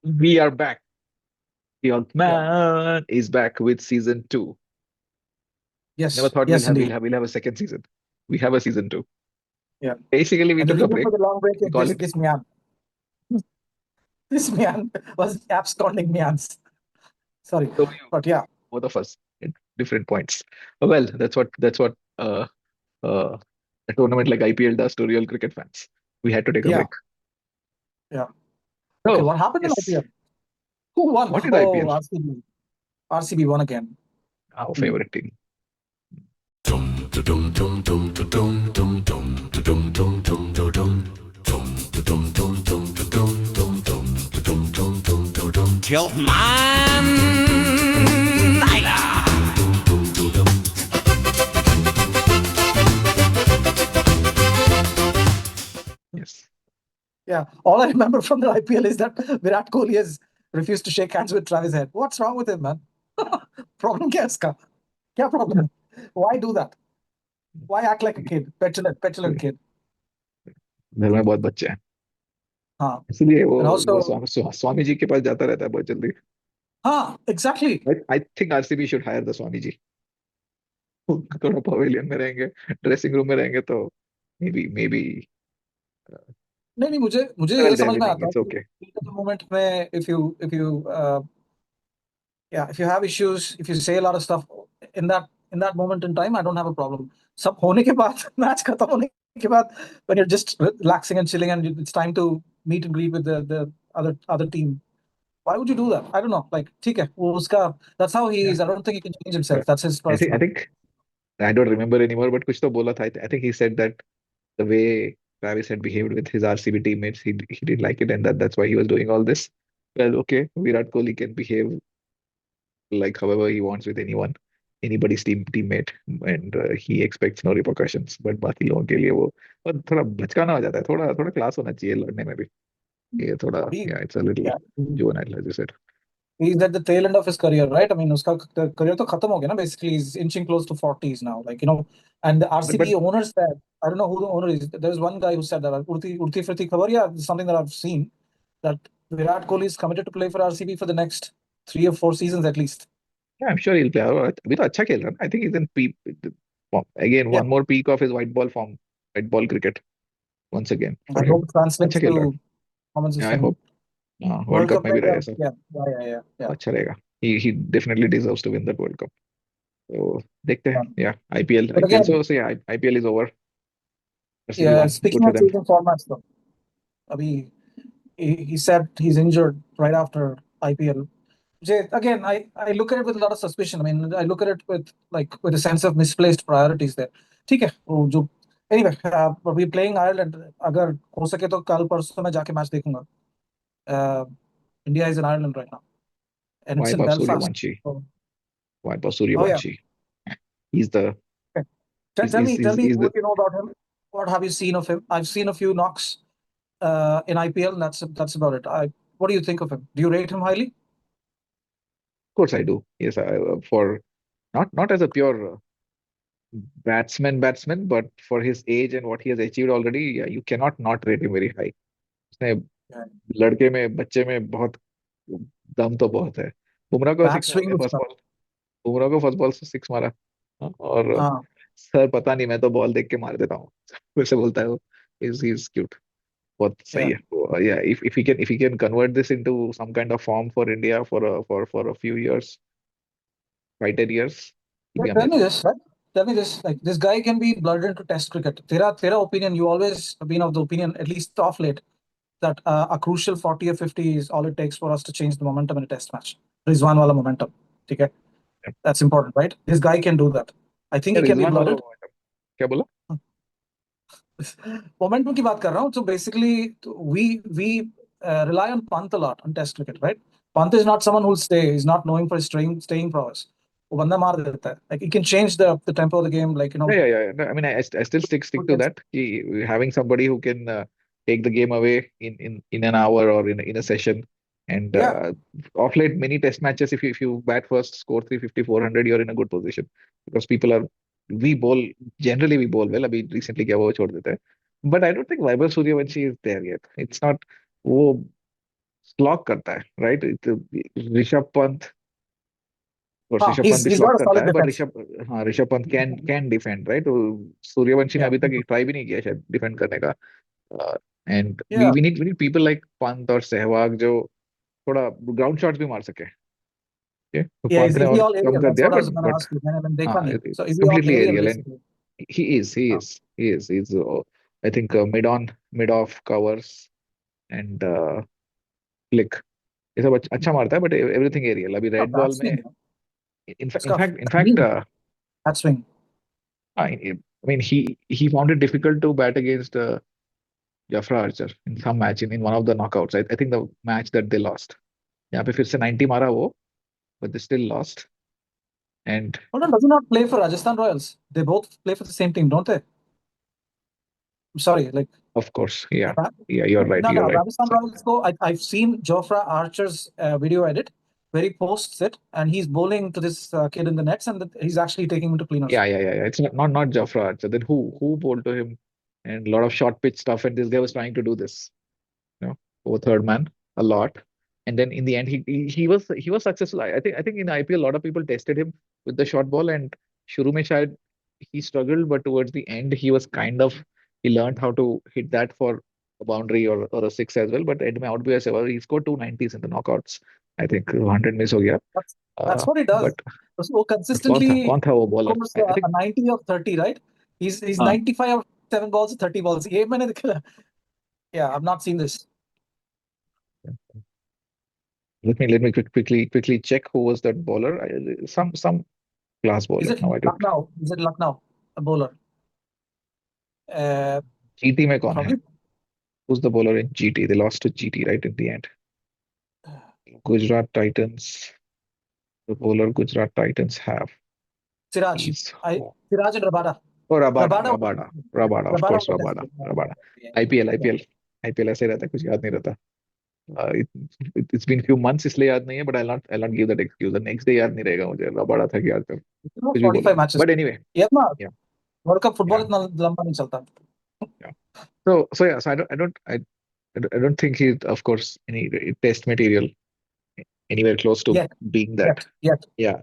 We are back. Tyolth Yeah. Man is back with season two. Never Yes. thought Yes, indeed. we'll have a second season. We have a season two. Yeah. Basically, we And the took a reason break. for the long break We is call this it. this man. This man was absconding man's. Sorry. So you, But yeah. both of us, at different points. Well, that's what a tournament like IPL does to real cricket fans. We had to take a Yeah. break. Yeah. Okay. So What happened in yes, IPL? Who won? what is Oh, IPL? RCB. RCB won again. Our Hmm. favorite team. Tyolth Man. Yes. Yeah. All I remember from the IPL is that Virat Kohli has refused to shake hands with Travis Head. What's wrong with him, man? Problem क्या है इसका? क्या problem है? Why do that? Why act like a kid? Petulant kid. घर में बहुत बच्चे हैं, हाँ. इसलिए वो And वो also, स्वामी जी के पास जाता रहता है बहुत जल्दी. हाँ, exactly. I think RCB should hire the Swami ji. थोड़ा पवेलियन में रहेंगे, ड्रेसिंग रूम में रहेंगे तो मे बी नहीं नहीं, मुझे मुझे ये well समझ में everything आता है it's कि okay. मोमेंट में if you have issues, if you say a lot of stuff in that moment in time, I don't have a problem. सब होने के बाद मैच खत्म होने के बाद when you're just relaxing and chilling and it's time to meet and greet with the other team, why would you do that? I don't know, like ठीक है वो उसका, that's how he Yeah, is. I don't think he can change but himself. That's his I personal. think I don't remember anymore, but कुछ तो बोला था. I think he said that the way Travis had behaved with his RCB teammates, he didn't like it, and that's why he was doing all this. Well, okay, Virat Kohli can behave like however he wants with anybody's teammate, and he expects no repercussions. But बाकी लोगों के लिए वो और थोड़ा बचकाना हो जाता है. थोड़ा थोड़ा क्लास होना चाहिए लड़ने में भी. ये थोड़ा अभी yeah, it's a little yeah, juvenile, as you said. he's at the tail end of his career, right? I mean, उसका career तो खत्म हो गया ना. Basically, he's inching close to 40s now. Like, and the But RCB owner said, I don't know who the owner is. There's one guy who said that. उड़ती फिरती खबर, yeah, something that I've seen, that Virat Kohli is committed to play for RCB for the next 3 or 4 seasons at least. yeah, I'm sure he'll play. और अभी तो अच्छा खेल रहा है ना. I think he's in peak form. Again, Yeah, one more peak of his white ball form, white ball cricket once again I for him. hope it अच्छा translates खेल रहा to performances है. I in hope world World cup Cup में भी like रहे that. सब. Yeah, yeah, yeah, yeah, yeah. अच्छा रहेगा. He definitely deserves to win that World Cup. तो देखते हैं. Yeah. Yeah, IPL But IPL again, so yeah, IPL is over. RCB yeah, won. Good speaking for of them. changing formats though, Abhi, he said he's injured right after IPL. Jay, again, I look at it with a lot of suspicion. I mean, I look at it with a sense of misplaced priorities there. ठीक है वो जो anyway, we're playing Ireland. अगर हो सके तो कल परसों मैं जाके मैच देखूंगा. uh, India is in Ireland right now and it's Wipe in off Belfast. Suryavanshi. So, Wipe off oh yeah. Suryavanshi. He's the Okay. Tell, he's tell he's me tell he's, me he's the what you know about him. What have you seen of him? I've seen a few knocks in IPL, and that's about it. What do you think of him? Do you rate him highly? of course I do. Yes, for not as a pure batsman, but for his age and what he has achieved already, yeah, you cannot not rate him very high. उसने Yeah. लड़के में बच्चे में बहुत दम तो बहुत है. बुमराह को Bat सिक्स मार swing दिया फर्स्ट उसका. बॉल. बुमराह को फर्स्ट बॉल से सिक्स मारा. हाँ, और हाँ. सर पता नहीं, मैं तो बॉल देख के मार देता हूँ. वैसे बोलता है वो. Is cute. बहुत सही Yeah. है वो. या if he can convert this into some kind of form for India for a few years, 5 10 years, it'll Yeah, be tell me amazing. this, right? Tell me this. Like this guy can be blooded into Test cricket. Tera opinion. You always have been of the opinion, at least off late, that a crucial 40 or 50 is all it takes for us to change the momentum in a Test match. Rizwan wala momentum. Okay, that's important, right? This guy can do that. I think Yeah, he can be Rizwan वाला blooded. momentum. क्या बोला? Momentum की बात कर रहा हूँ. So basically, we rely on Pant a lot on Test cricket, right? Pant is not someone who'll stay. He's not known for his staying prowess. वो बंदा मार देता है. Like he can change the tempo of the game. Like Yeah. No, I mean, I still stick to that. Having somebody who can take the game away in an hour or in a session. And yeah. off late, many test matches, if you bat first, score 350, 400, you're in a good position because people are we bowl generally we bowl well. अभी recently क्या हुआ वो छोड़ देते हैं. But I don't think Vaibhav Suryavanshi is there yet. It's not वो slog करता है, right? ऋषभ पंत, और हाँ, ऋषभ पंत भी he's got स्लॉक a करता solid है, पर defense. Rishabh Pant can defend, right? Suryavanshi ने Yeah, अभी तक एक ट्राई भी नहीं किया शायद डिफेंड करने का। And we yeah, we need people like Pant और सहवाग जो थोड़ा ग्राउंड शॉट्स भी मार सके। Okay? तो yeah. पंत ने Is he और all कम aerial? कर That's दिया, what I was but going to ask you. मैंने देखा हाँ, नहीं. So is he all completely aerial aerial, and basically? he हाँ, is he's I think mid off covers and flick, ये सब अच्छा मारता है, बट एवरीथिंग एरियल। अभी उसका रेड बॉल बैट में स्विंग, उसका in fact clean bat swing. I mean he found it difficult to bat against Jafra Archer in some match in one of the knockouts. I think the match that they lost. यहाँ पे फिर से 90 मारा वो, but they still lost. And Hold on, does he not play for Rajasthan Royals? They both play for the same team, don't they? I'm sorry, like of course, yeah, Ra- you're right, no, you're no, right. Rajasthan So, Royals go. I've seen Jofra Archer's video edit where he posts it and he's bowling to this kid in the nets and he's actually taking him to cleaners. yeah. It's not Jafra Archer. Then who bowled to him, and a lot of short pitch stuff. And this guy was trying to do this, you know, over third man a lot. And then in the end, he was successful. I think in IPL, a lot of people tested him with the short ball, and शुरू में शायद he struggled, but towards the end, he learned how to hit that for a boundary or a six as well. But end में out भी ऐसे हुआ, he scored 290s in the knockouts. I think 100 miss हो गया. That's what he does. But So कौन consistently था वो bowler? scores I think a 90 of 30, right? He's हाँ. 95 of 7 balls, 30 balls. ये मैंने देखा. Yeah, I've not seen this. Let me quickly check who was that bowler. Some class Is bowler. it No, I don't. Lucknow? Is it Lucknow? A bowler? Uh, GT में कौन है? Probably Who's the bowler in GT? They lost to GT right in the end. Gujarat Titans. The bowler Gujarat Titans have. Siraj. He's Siraj and Rabada. oh, Rabada, Rabada. Rabada, Rabada. Of Rabada course, was Rabada, tested. Rabada. Yeah. IPL, Yeah. IPL, IPL ऐसे रहता है, कुछ याद नहीं रहता. It's been few months इसलिए याद नहीं है, but I'll not give that excuse. The next day याद नहीं रहेगा मुझे रबाड़ा था कि याद कर कुछ भी बोलो. 45 matches. But anyway, Yeah, ना yeah, world cup football yeah, इतना लंबा नहीं चलता. yeah. So yeah, so I don't think he's, of course, any test material anywhere close to Yet, being that. yet. Yeah.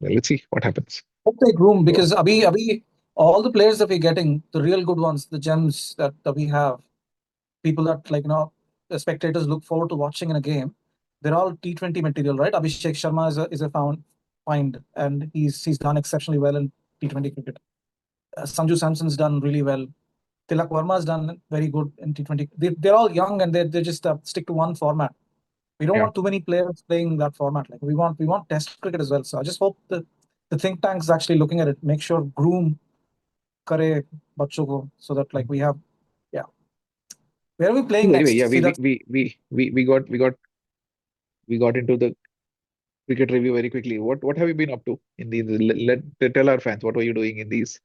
Well, let's see what happens. Hope they groom So, because abhi all the players that we're getting, the real good ones, the gems that we have, people that the spectators look forward to watching in a game. They're all T20 material, right? Abhishek Sharma is a find, and he's done exceptionally well in T20 cricket. Sanju Samson's done really well. Tilak Verma's done very good in T20. They're all young and they just stick to one format. We don't yeah. want too many players playing that format. Like we want Test cricket as well. So I just hope the think tank's actually looking at it. Make sure groom kare bachcho ko so that we have, yeah. Where are we playing Anyway, next? yeah, See that. we got into the cricket review very quickly. What have you been up to in these? Tell our fans what were you doing in these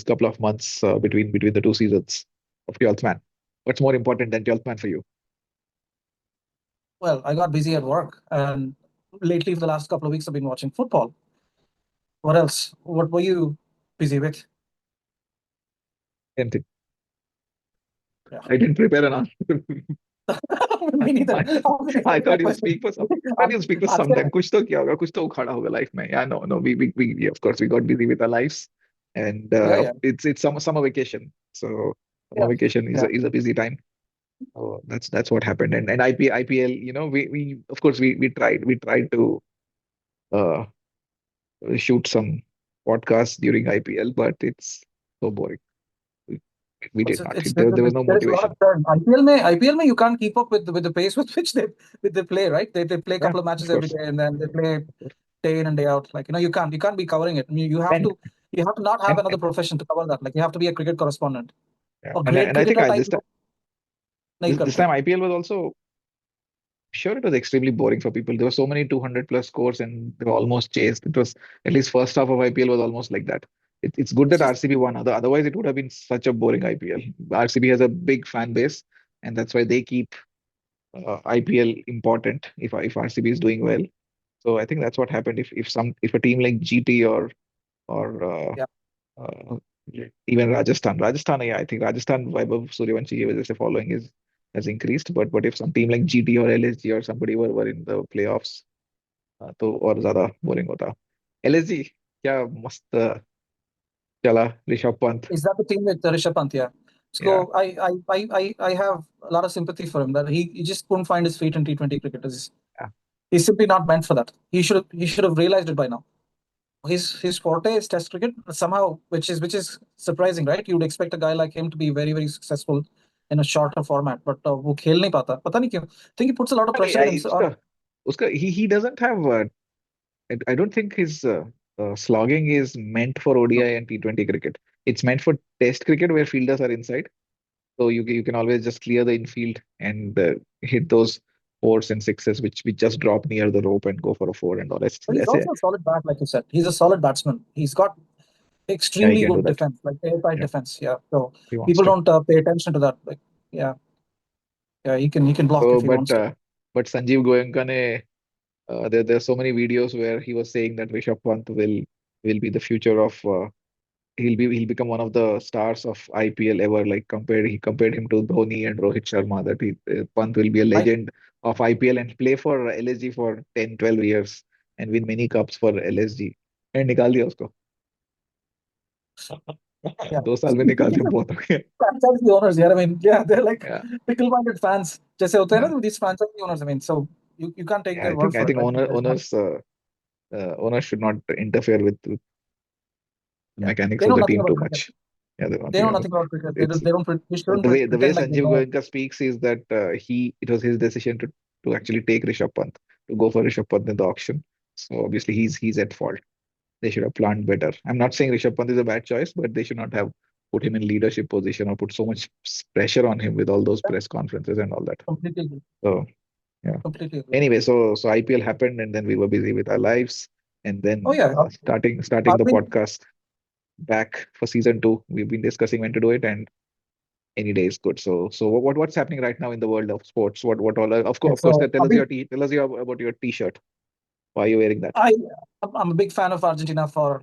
couple of months between the two seasons of Tyolth Man. What's more important than Tyolth Man for you? Well, I got busy at work, and lately for the last couple of weeks I've been watching football. What else? What were you busy with? Same thing. Yeah. I didn't prepare an answer. Me neither. I, How can I I take that thought you'll question? speak for some. I thought you'll speak for some time. कुछ तो किया होगा, कुछ तो उखाड़ा होगा life में. Yeah, no. We of course we got busy with our lives, and Yeah. it's summer vacation. So Yeah. summer vacation is Yeah. a busy time. So that's what happened. And IPL, we of course we tried to uh shoot some podcasts during IPL, but it's so boring. We, we did not. There was no There is a lot motivation. of turn. IPL you can't keep up with the pace with which they play, right? They play a Yeah, couple of of matches every course. day and then they play day in and day out. You can't be covering it. I mean, And you have to not have and another profession to cover that. Like you have to be a cricket correspondent. yeah, Or great and I think cricketer type this time nahi this karte. time IPL was also sure it was extremely boring for people. There were so many 200 plus scores and they were almost chased. It was at least first half of IPL was almost like that. It's good that This is RCB won. Otherwise, it would have been such a boring IPL. RCB has a big fan base, and that's why they keep IPL important if RCB is doing well. So I think that's what happened. If a team like GT or yeah. uh, even Rajasthan, yeah, I think Rajasthan Vaibhav Suryavanshi की वजह से following is has increased. But if some team like GT or LSG or somebody were in the playoffs, तो और ज्यादा boring होता. LSG क्या मस्त चला Rishabh Pant. Is that the team with Rishabh Pant? Yeah. Yeah, So I have a lot of sympathy for him that he just couldn't find his feet in T20 cricket. yeah. He's simply not meant for that. He should have realized it by now. His forte is Test cricket somehow, which is surprising, right? You would expect a guy like him to be very very successful in a shorter format, but वो खेल नहीं पाता. पता नहीं क्यों. I think he puts a lot of नहीं, pressure on himself. उसका he doesn't have I don't think his slogging is meant for ODI and T20 cricket. It's meant for Test cricket where fielders are inside. So you can always just clear the infield and hit those fours and sixes which just drop near the rope and go for a four and all. But he's ऐसे also a solid bat, like you said. He's a solid batsman. He's got yeah, he extremely can do good that. defense, like airtight Yeah, defense. Yeah. So he wants people to. don't pay attention to that. Like, yeah, yeah, he can block So if he wants to. but Sanjeev Goenka ne there's so many videos where he was saying that Rishabh Pant will be the future of he'll become one of the stars of IPL ever. Like he compared him to Dhoni and Rohit Sharma. That Pant will be a I legend of IPL and play for LSG for 10, 12 years and win many cups for LSG. And निकाल दिया उसको. yeah. 2 साल में निकाल दिया बहुत हो गया. Franchise owners, yeah. I mean, yeah, they're like Yeah, pickle-minded fans. जैसे होते हैं yeah, ना these franchise owners. I mean, so you can't take yeah. their word I for it, think right? There's not, owners should not interfere with the yeah, mechanics they of know the nothing team too about cricket. much. Yeah, they want They to. know nothing about cricket. It's They shouldn't the way pretend like they Sanjeev know. Goenka speaks is that it was his decision to actually take Rishabh Pant to go for Rishabh Pant in the auction. So obviously he's at fault. They should have planned better. I'm not saying Rishabh Pant is a bad choice, but they should not have put him in leadership position or put so much pressure on him with all those Yeah, press conferences and all that. completely agree. So yeah. Completely agree. Anyway, so IPL happened and then we were busy with our lives, and Oh then yeah, starting I the mean, podcast back for season 2. We've been discussing when to do it, and any day is good. So what's happening right now in the world of sports? What all? yeah, Of course, so tell us about your T-shirt. Why are you wearing that? I'm a big fan of Argentina for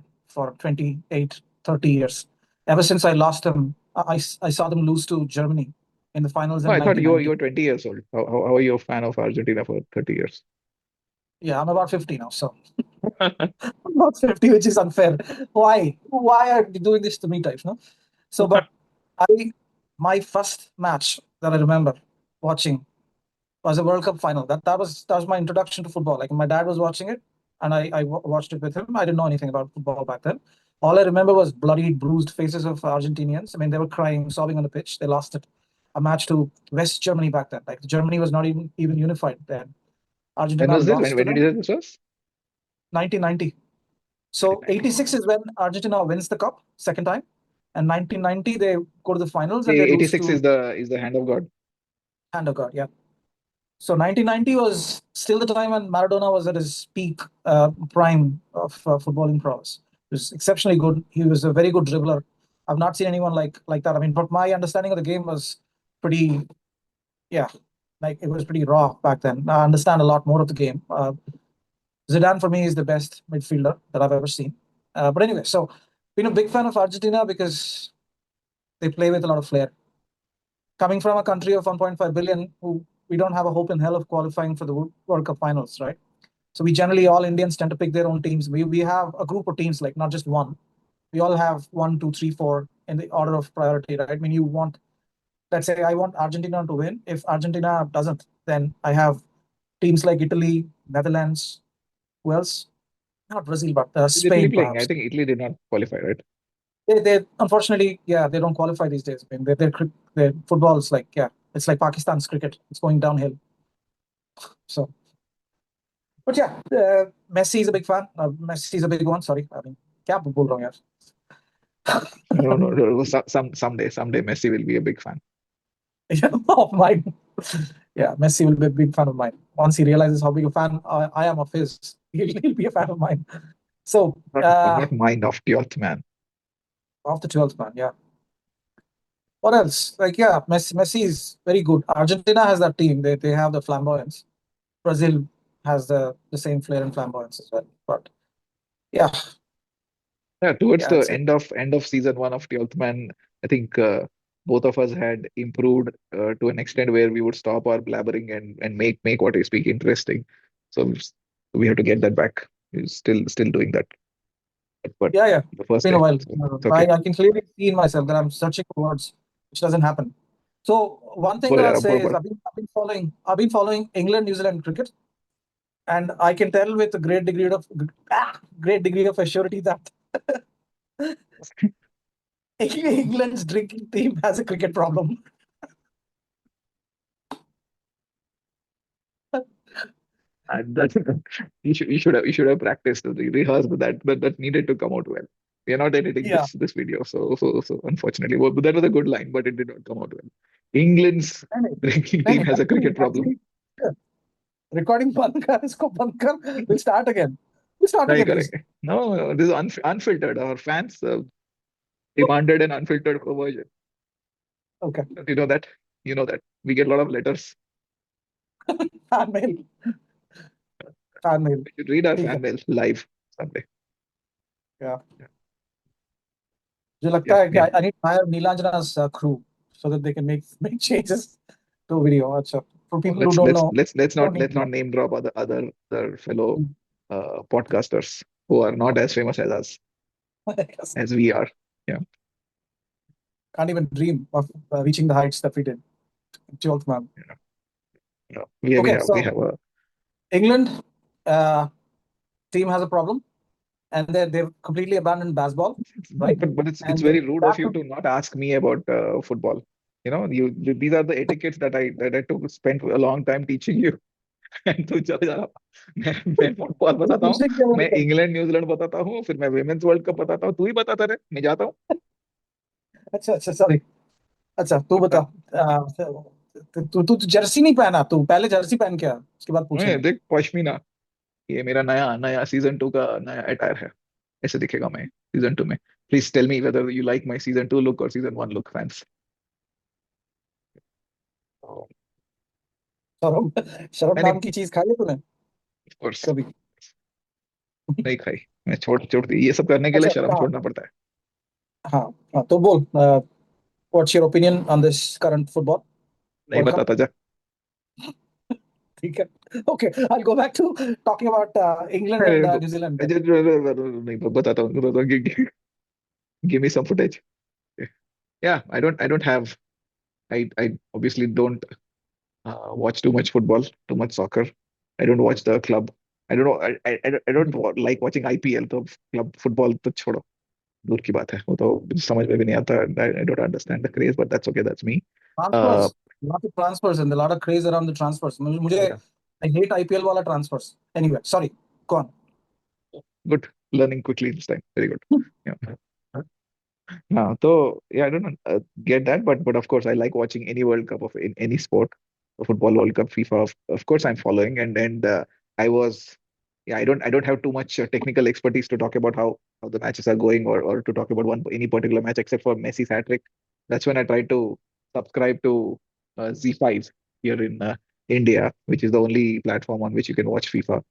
28, 30 years. Ever since I lost them, I saw them lose to Germany in the finals No, in I thought you 1990. were 20 years old. How are you a fan of Argentina for 30 years? Yeah, I'm about 50 now, so I'm not 50, which is unfair. Why? Why are you doing this to me, type? No. So, but I my first match that I remember watching was a World Cup final. That was my introduction to football. Like my dad was watching it, and I watched it with him. I didn't know anything about football back then. All I remember was bloody, bruised faces of Argentinians. I mean, they were crying, sobbing on the pitch. They lost it. A match to West Germany back then. Like Germany was not even unified then. When Argentina was this? lost to When did them you say this was? 1990. So 1990. 86 is when Argentina wins the cup second time, and 1990 they go to the finals and they lose 86 to is the hand of God. hand of God. Yeah. So 1990 was still the time when Maradona was at his peak prime of footballing prowess. He was exceptionally good. He was a very good dribbler. I've not seen anyone like that. I mean, but my understanding of the game was pretty, yeah, like it was pretty raw back then. I understand a lot more of the game. Zidane for me is the best midfielder that I've ever seen. But anyway, so been a big fan of Argentina because they play with a lot of flair. Coming from a country of 1.5 billion, who we don't have a hope in hell of qualifying for the World Cup finals, right? So we generally all Indians tend to pick their own teams. We have a group of teams, like not just one. We all have one, two, three, four in the order of priority, right? I mean, you want, let's say, I want Argentina to win. If Argentina doesn't, then I have teams like Italy, Netherlands. Who else? Not Brazil, but Is Italy Spain, playing? I perhaps. think Italy did not qualify, right? They unfortunately, yeah, they don't qualify these days. I mean, their football is like, yeah, it's like Pakistan's cricket. It's going downhill. So, but yeah, Messi is a big fan. Messi is a big one. Sorry, I mean, क्या बोल रहा हूँ यार? No. Someday Messi will be a big fan. Yeah, of mine. Yeah, Messi will be a big fan of mine. Once he realizes how big a fan I am of his, he'll be a fan of mine. So, Not mine, of Tyolth Man. off the 12th man, yeah. What else? Like, yeah, Messi is very good. Argentina has that team. They have the flamboyance. Brazil has the same flair and flamboyance as well. But yeah, Yeah, towards yeah, the it's end of season 1 of Tyolth Man, I think both of us had improved to an extent where we would stop our blabbering and make what we speak interesting. So we have to get that back. We're still doing that, but Yeah, yeah. the It's first been a day, while. so it's okay. I can clearly see in myself that I'm searching for words, which doesn't happen. So one thing But that yeah, I'll say is I've been following England New Zealand cricket, and I can tell with a great degree of assurity that England's drinking team has a cricket problem. and that you should have practiced rehearsed that needed to come out well. We are not editing Yeah, this video, so unfortunately, but that was a good line, but it did not come out well. England's नहीं drinking नहीं team has a cricket problem. actually recording बंद कर इसको बंद कर. We'll start नहीं again, please. करेंगे. No, this is unfiltered. Our fans demanded an unfiltered version. Okay. You know that. You know that. We get a lot of letters. Fan mail. Fan mail. We should read our ठीक है. fan mail live someday. Yeah. मुझे Yeah, लगता है कि yeah. I need to hire Neelanjana's crew so that they can make changes to video. अच्छा. For people who Let's don't let's know, let's let's don't not need let's to know. not name drop other fellow Mm. podcasters who are not as famous as us Yes. as we are. Yeah. Can't even dream of reaching the heights that we did. Tyolth Man. No, we Okay, have so we have a England team has a problem, and they've completely abandoned baseball, right? but it's And very rude of back you to to not ask me about football. These are the etiquettes that I took spent a long time teaching you. And तू चले जा रहा. मैं football बताता हूँ. पूछने की जरूरत मैं है. इंग्लैंड न्यूजीलैंड बताता हूँ, फिर मैं विमेंस वर्ल्ड कप बताता हूँ. तू ही बताता रहे, मैं जाता हूँ. अच्छा सॉरी. अच्छा तू बता. तू तू जर्सी नहीं पहना. तू पहले जर्सी पहन के आ, उसके बाद पूछेंगे. देख पश्मीना, ये मेरा नया नया सीजन 2 का नया अटायर है. ऐसे दिखेगा मैं सीजन 2 में. Please tell me whether you like my season 2 look और सीजन 1 लुक, फैंस. ऑफ शर्म शर्म नहीं, नाम की चीज खाई है तूने कोर्स कभी? नहीं खाई. मैं छोड़ दी, ये सब करने के लिए अच्छा शर्म हाँ. छोड़ना पड़ता है. हाँ हाँ तो बोल. What's your opinion on this current football नहीं वर्ल्ड कप? बताता जा. ठीक है. Okay I go back to talking about England नहीं एंड नहीं, न्यूजीलैंड. नहीं बताता हूँ. Give me some footage. Yeah, I don't have. I obviously don't watch too much football, too much soccer. I don't watch the club. I don't know. I don't like watching IPL. तो club football तो छोड़ो, दूर की बात है. वो तो मुझे समझ में भी नहीं आता. I don't understand the craze, but that's okay. That's me. Uh, transfers. lot of transfers and a lot of craze around the transfers. मुझे yeah, I hate IPL वाला transfers. Anyway, sorry. Go on. good. Learning quickly this time. Very good. Yeah. So yeah, I don't get that, but of course I like watching any World Cup of in any sport, football World Cup, FIFA. Of course I'm following, and I was, yeah, I don't have too much technical expertise to talk about how the matches are going, or to talk about any particular match except for Messi's hat trick. That's when I tried to subscribe to Z5 here in India, which is the only platform on which you can watch FIFA.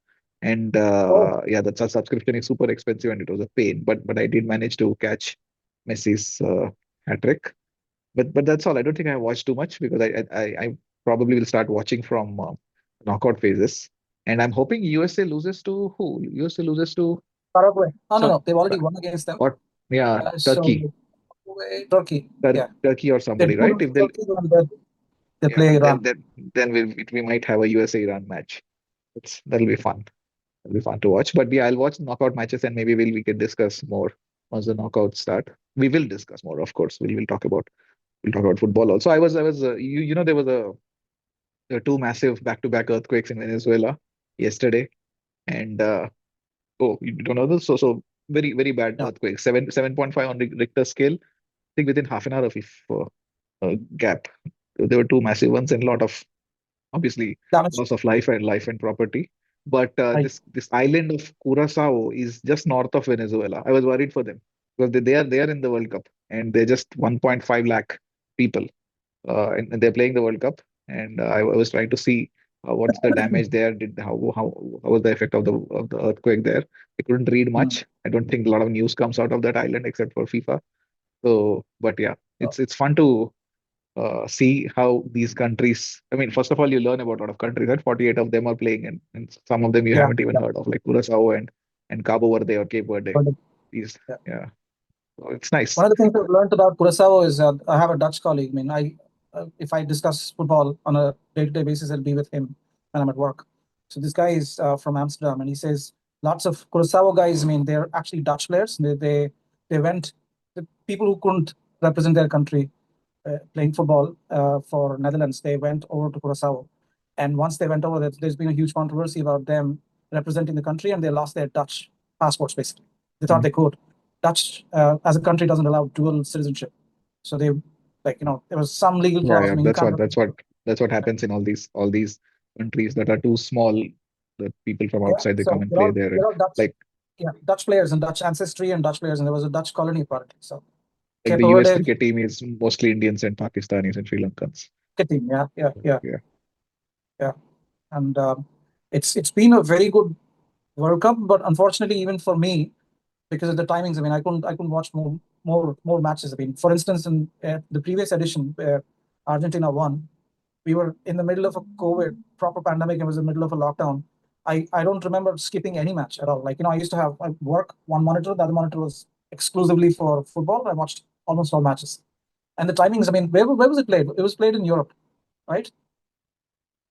And Oh, yeah, that subscription is super expensive and it was a pain, but I did manage to catch Messi's hat trick. But that's all. I don't think I watched too much because I probably will start watching from knockout phases. And I'm hoping USA loses to who? USA loses to Paraguay. No. some They've already won against them. or yeah, So Turkey, Turkey. Yeah. Turkey or They somebody, right? pulled If they'll Turkey and they yeah, play then Iran. then then we might have a USA Iran match. That'll be fun. It'll be fun to watch. But yeah, I'll watch knockout matches and maybe we can discuss more once the knockouts start. We will discuss more, of course. We'll talk about football also. I was there was there were two massive back-to-back earthquakes in Venezuela yesterday, and oh, you don't know this? So very very bad Yeah. earthquake. 7.5 on the Richter scale. I think within half an hour of gap, there were two massive ones and a lot of obviously Damage. loss of life and property. But Right. this island of Curacao is just north of Venezuela. I was worried for them because they are in the World Cup and they're just 1.5 lakh people, and they're playing the World Cup. And I was trying to see what's the damage there. How was the effect of the earthquake there? I couldn't read Hmm. much. I don't think a lot of news comes out of that island except for FIFA. So, but yeah, Oh, it's fun to. see how these countries. I mean, first of all, you learn about a lot of countries. Right, 48 of them are playing, and some of them you Yeah, haven't even yeah. heard of, like Curacao and Cabo Verde or Cape Verde. But, These, yeah. yeah, so it's nice. One of the things I've learned about Curacao is I have a Dutch colleague. I mean, if I discuss football on a day-to-day basis, I'll be with him when I'm at work. So this guy is from Amsterdam, and he says lots of Curacao guys. I mean, they're actually Dutch players. They went the people who couldn't represent their country playing football for Netherlands. They went over to Curacao, and once they went over, there's been a huge controversy about them representing the country, and they lost their Dutch passports. Basically, they thought Mm. they could. Dutch as a country doesn't allow dual citizenship, so they there was some legal Yeah, clause. I yeah, mean, you can't. that's what happens in all these countries that are too small. That people from Yeah, outside they come so and play there, and they're all Dutch. like Yeah, Dutch players and Dutch ancestry and Dutch players, and there was a Dutch colony apparently. So the Cape US Verde cricket team is mostly Indians and Pakistanis and Sri Lankans. cricket team. Yeah, yeah, yeah, Yeah, yeah, and it's been a very good World Cup, but unfortunately, even for me, because of the timings, I mean, I couldn't watch more matches. I mean, for instance, in the previous edition where Argentina won, we were in the middle of a COVID proper pandemic. It was in the middle of a lockdown. I don't remember skipping any match at all. Like, I used to have I work one monitor, the other monitor was exclusively for football. I watched almost all matches. And the timings, I mean, where was it played? It was played in Europe, right?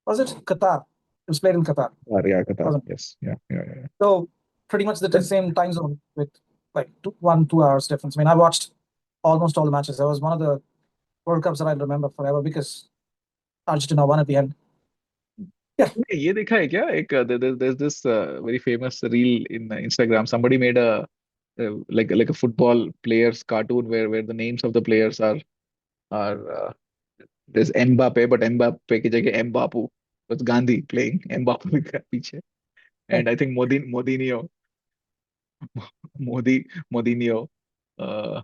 Was it Qatar? It was played in Qatar, yeah, Qatar. wasn't it? Yes, yeah, yeah, yeah. So pretty much the same time zone with like 2 hours difference. I mean, I watched almost all the matches. That was one of the World Cups that I remember forever because Argentina won at the end. Yeah, तुमने ये देखा है क्या एक there's this very famous reel in Instagram. Somebody made a like a football players cartoon where the names of the players are there's Mbappe, but Mbappe की जगह Mbapu. It's Gandhi playing Mbappe लिखा है पीछे, and I think Modinho Modi Modinho uh,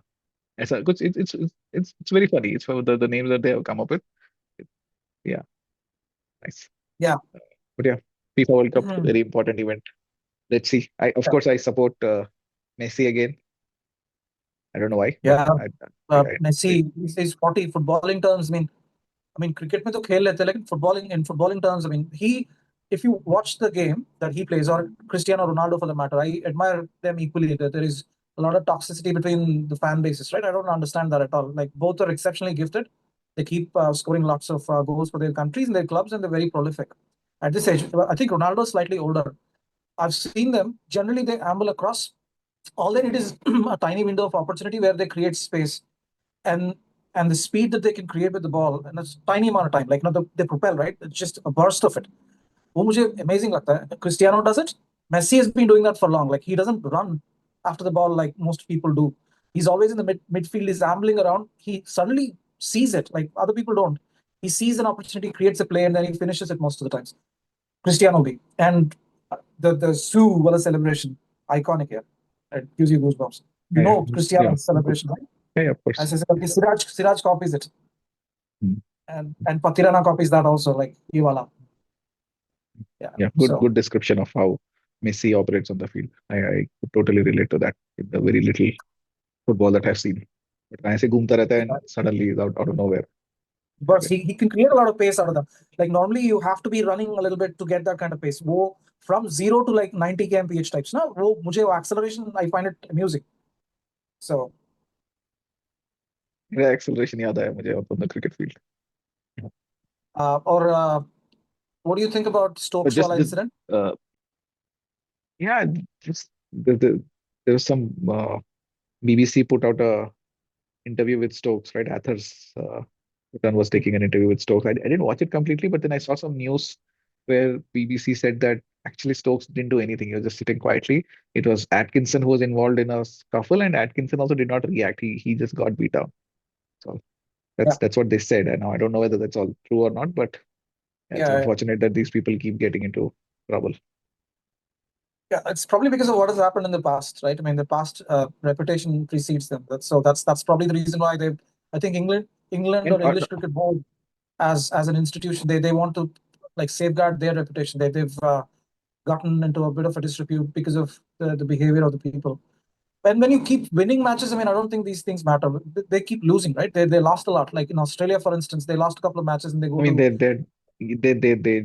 ऐसा कुछ it's very funny. It's for the names that they have come up with. Yeah, nice. yeah. But yeah, FIFA World Cup, Mhm. very important event. Let's see. Of course I support Messi again. I don't know why, but Yeah, Messi, he says 40 footballing terms. I mean, cricket में तो खेल लेते हैं, लेकिन in footballing terms, I mean, if you watch the game that he plays, or Cristiano Ronaldo for the matter, I admire them equally. That there is a lot of toxicity between the fan bases, right? I don't understand that at all. Like both are exceptionally gifted. They keep scoring lots of goals for their countries and their clubs, and they're very prolific. At this age, I think Ronaldo is slightly older. I've seen them. Generally, they amble across. All they need is a tiny window of opportunity where they create space, and and the speed that they can create with the ball in a tiny amount of time, like they propel, right? It's just a burst of it. वो मुझे amazing लगता है. Cristiano does it. Messi has been doing that for long. Like he doesn't run after the ball like most people do. He's always in the midfield. He's ambling around. He suddenly sees it like other people don't. He sees an opportunity, creates a play, and then he finishes it most of the times. Cristiano B. And the Sue Walla celebration, iconic here. It gives you goosebumps. You yeah, know yeah, Cristiano's celebration, right? yeah, of course. As I said, okay, Siraj copies it, Mm. and Patirana copies that also, like Iwala. Yeah. Yeah, So good description of how Messi operates on the field. I could totally relate to that with the very little football that I've seen. But ऐसे घूमता रहता है and suddenly is out of nowhere. but he can create a lot of pace out of them. Like normally you have to be running a little bit to get that kind of pace. Wo from 0 to like 90 kmph types. No, wo acceleration, I find it amusing. So मेरा acceleration याद आया मुझे on the cricket field. or what do you think about But Stokes just Wala incident? uh, yeah, just there was some BBC put out a interview with Stokes, right? Athers was taking an interview with Stokes. I didn't watch it completely, but then I saw some news where BBC said that actually Stokes didn't do anything. He was just sitting quietly. It was Atkinson who was involved in a scuffle, and Atkinson also did not react. He just got beat down. So Yeah, that's what they said. And now I don't know whether that's all true or not, but yeah, it's yeah, unfortunate that these people keep getting into trouble. yeah. It's probably because of what has happened in the past, right? I mean, the past reputation precedes them. That's probably the reason why they've. I think England And or English Cricket Board as an institution, they want to like safeguard their reputation. They've gotten into a bit of a disrepute because of the behavior of the people. when you keep winning matches, I mean, I don't think these things matter. They keep losing, right? They lost a lot. Like in Australia, for instance, they lost a couple of matches and they I go mean, to they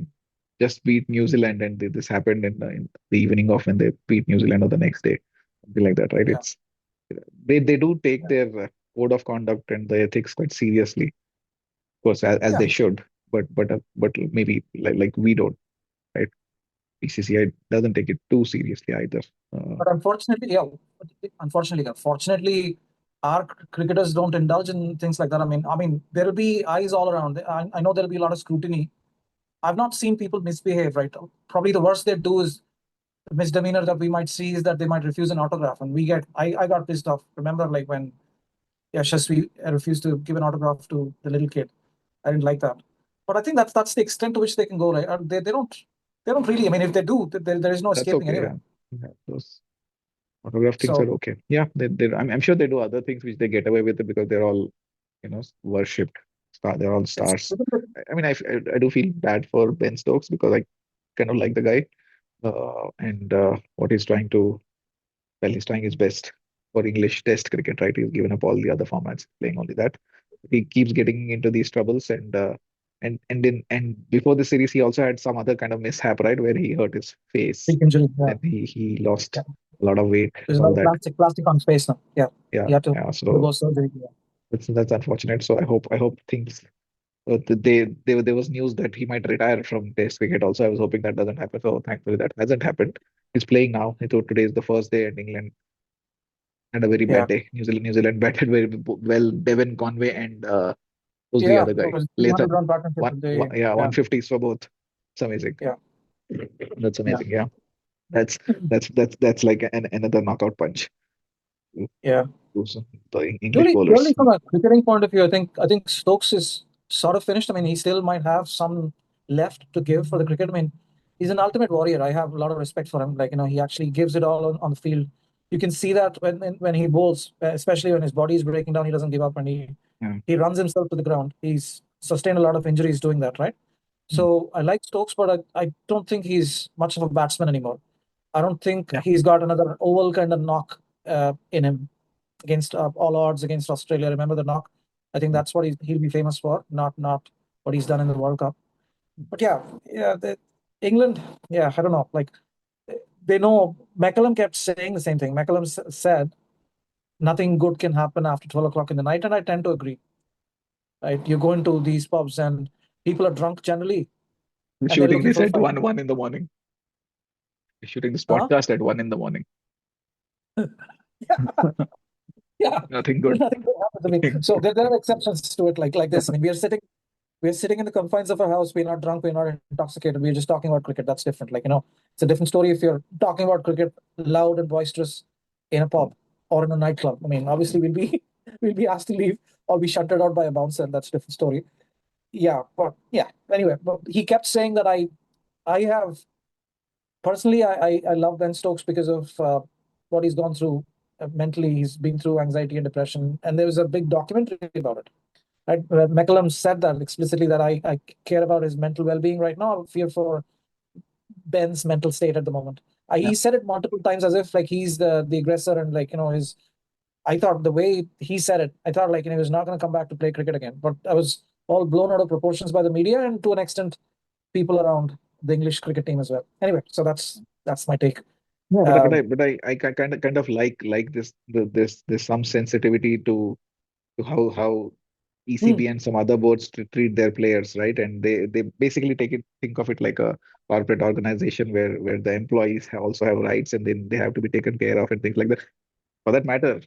just beat New Zealand, and this happened in the evening of when they beat New Zealand or the next day, something like that, right? yeah, They do take yeah. their code of conduct and the ethics quite seriously, of course, as Yeah. they should. But maybe like we don't, right? BCCI doesn't take it too seriously either. But unfortunately, yeah, unfortunately, our cricketers don't indulge in things like that. I mean, there'll be eyes all around. I know there'll be a lot of scrutiny. I've not seen people misbehave, right? Probably the worst they do is the misdemeanor that we might see is that they might refuse an autograph, and I got pissed off. Remember, like when Yashasvi refused to give an autograph to the little kid. I didn't like that. But I think that's the extent to which they can go, right? They don't really. I mean, if they do, there is no That's escaping okay. anyway. Yeah, yeah, those autograph things So are okay. Yeah, I'm sure they do other things which they get away with it because they're all, worshipped. They're all it's stars. I mean, I do feel bad for Ben Stokes because I kind of like the guy, and what he's trying to, well, he's trying his best for English Test cricket, right? He's given up all the other formats, playing only that. He keeps getting into these troubles, and before the series, he also had some other kind of mishap, right, where he hurt his face. big injury. Yeah, Then he lost yeah. a lot of weight There's and a lot all of that. plastic on space now. Yeah, Yeah, he had to yeah. undergo So surgery. Yeah. that's unfortunate. So I hope things. There was news that he might retire from Test cricket. Also, I was hoping that doesn't happen. So thankfully that hasn't happened. He's playing now. I thought today is the first day, and England had a very Yeah, bad day. New Zealand batted very well. Devon Conway and who's the yeah. other It guy? was 300 Latham. run partnership. They Yeah, yeah 150s for both. It's amazing. yeah That's yeah amazing. Yeah, that's that's like another knockout punch to, yeah. the English Purely bowlers. from a cricketing point of view, I think Stokes is sort of finished. I mean, he still might have some left to give for the cricket. I mean, he's an ultimate warrior. I have a lot of respect for him. Like, he actually gives it all on the field. You can see that when he bowls, especially when his body is breaking down, he doesn't give up and he Yeah. he runs himself to the ground. He's sustained a lot of injuries doing that, right? Mm. So I like Stokes, but I don't think he's much of a batsman anymore. I don't think Yeah. he's got another oval kind of knock in him against all odds against Australia. Remember the knock? I think that's what he'll be famous for, not what he's done in the World Cup. But yeah, England, yeah, I don't know. Like they know McCallum kept saying the same thing. McCallum said nothing good can happen after 12 o'clock in the night, and I tend to agree. Right, you go into these pubs and people are drunk generally, and they're Shooting looking this for a at fight. one in the morning. Shooting this Huh? podcast at 1 in the morning. Yeah, Nothing good. nothing good happens. I mean, so there are exceptions to it, like this. I mean, we're sitting in the confines of our house. We're not drunk. We're not intoxicated. We're just talking about cricket. That's different. Like, it's a different story if you're talking about cricket loud and boisterous in a pub or in a nightclub. I mean, obviously we'll be asked to leave or be shunted out by a bouncer. That's a different story. Yeah, but yeah. Anyway, but he kept saying that I have personally I love Ben Stokes because of what he's gone through mentally. He's been through anxiety and depression, and there was a big documentary about it. Right? McCallum said that explicitly that I care about his mental well-being right now. I fear for Ben's mental state at the moment. Yeah. He said it multiple times as if like he's the aggressor and like his. I thought the way he said it, I thought like he was not going to come back to play cricket again. But I was all blown out of proportions by the media and to an extent people around the English cricket team as well. Anyway, so that's my take. Yeah, Um, I kind of like this there's some sensitivity to how hmm, ECB and some other boards to treat their players, right? And they basically think of it like a corporate organization where the employees also have rights and then they have to be taken care of and things like that. For that matter,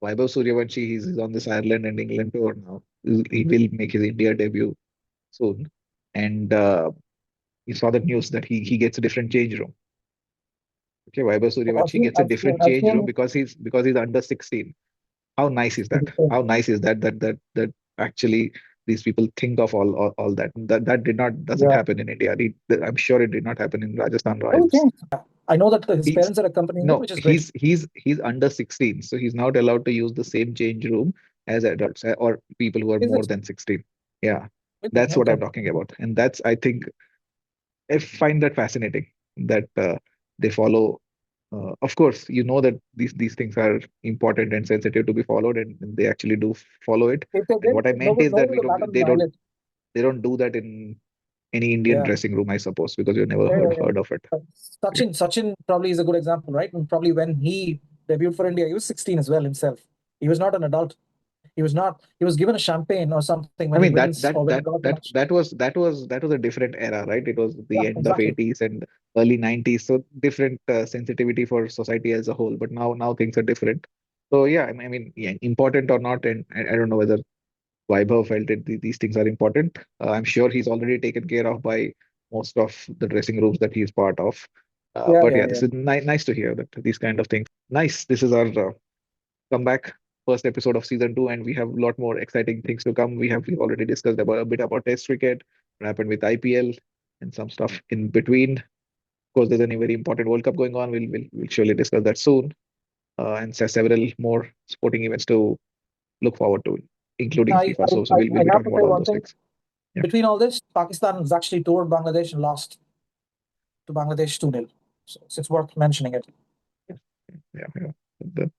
Vaibhav Suryavanshi, he's on this Ireland and England tour now. He will make his India debut soon, and you saw the news that he gets a different change room. Okay, Vaibhav I've Suryavanshi seen, gets a I've seen, different I've change room seen because he's under 16. How nice is that? How nice is that actually these people think of all that. That doesn't yeah. happen in India. I'm sure it did not happen in Rajasthan Oh, Royals. thanks. I know that his He's parents are accompanying him, no, which is great. he's under 16, so he's not allowed to use the same change room as adults or people who are Is more it than 16. Yeah, really? that's what Okay. I'm talking about, and that's I think I find that fascinating that they follow. Of course, you know that these things are important and sensitive to be followed, and they actually do follow it. If they And did, what I no, meant is no that one we would have don't batted they an don't eyelid. they don't do that in any Indian Yeah. dressing room, I suppose, because you've never Yeah, yeah, yeah. heard of it. But Right? Sachin probably is a good example, right? And probably when he debuted for India, he was 16 as well himself. He was not an adult. He was not. He was given a champagne or something when I he mean wins or when he got the match. that was a different era, right? It was Yeah, the end of exactly. 80s and early 90s, so different sensitivity for society as a whole. But now things are different. So yeah, I mean, yeah, important or not, and I don't know whether Vaibhav felt that these things are important. I'm sure he's already taken care of by most of the dressing rooms that he's part of. Yeah, But yeah, yeah, yeah. this is nice to hear that these kind of things. Nice. This is our comeback first episode of season two, and we have a lot more exciting things to come. We've already discussed about a bit about Test cricket, what happened with IPL, and some stuff in between. Of course, there's any very important World Cup going on. We'll surely discuss that soon, and several more sporting events to look forward to, including I, FIFA. I, So I we'll I be have talking to about say all one those thing. things. Yeah, Between all this, Pakistan has actually toured Bangladesh and lost to Bangladesh 2-0. So it's worth mentioning it. yeah. Yeah.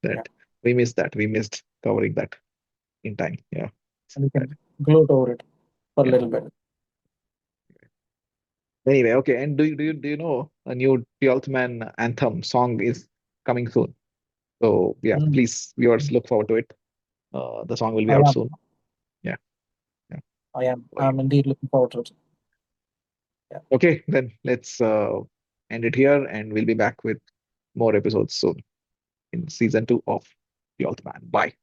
That we missed that. We missed covering that in time. Yeah, And we that, can gloat over it for a yeah. little bit. Anyway, okay. And do you know a new Tyolth Man anthem song is coming soon? So yeah, Mm. please viewers look forward to it. The song will be I out am. soon. Yeah, yeah. I am. So, yeah. I'm indeed looking forward to it. Yeah. Okay, then let's end it here, and we'll be back with more episodes soon in season two of Tyolth Man. Bye.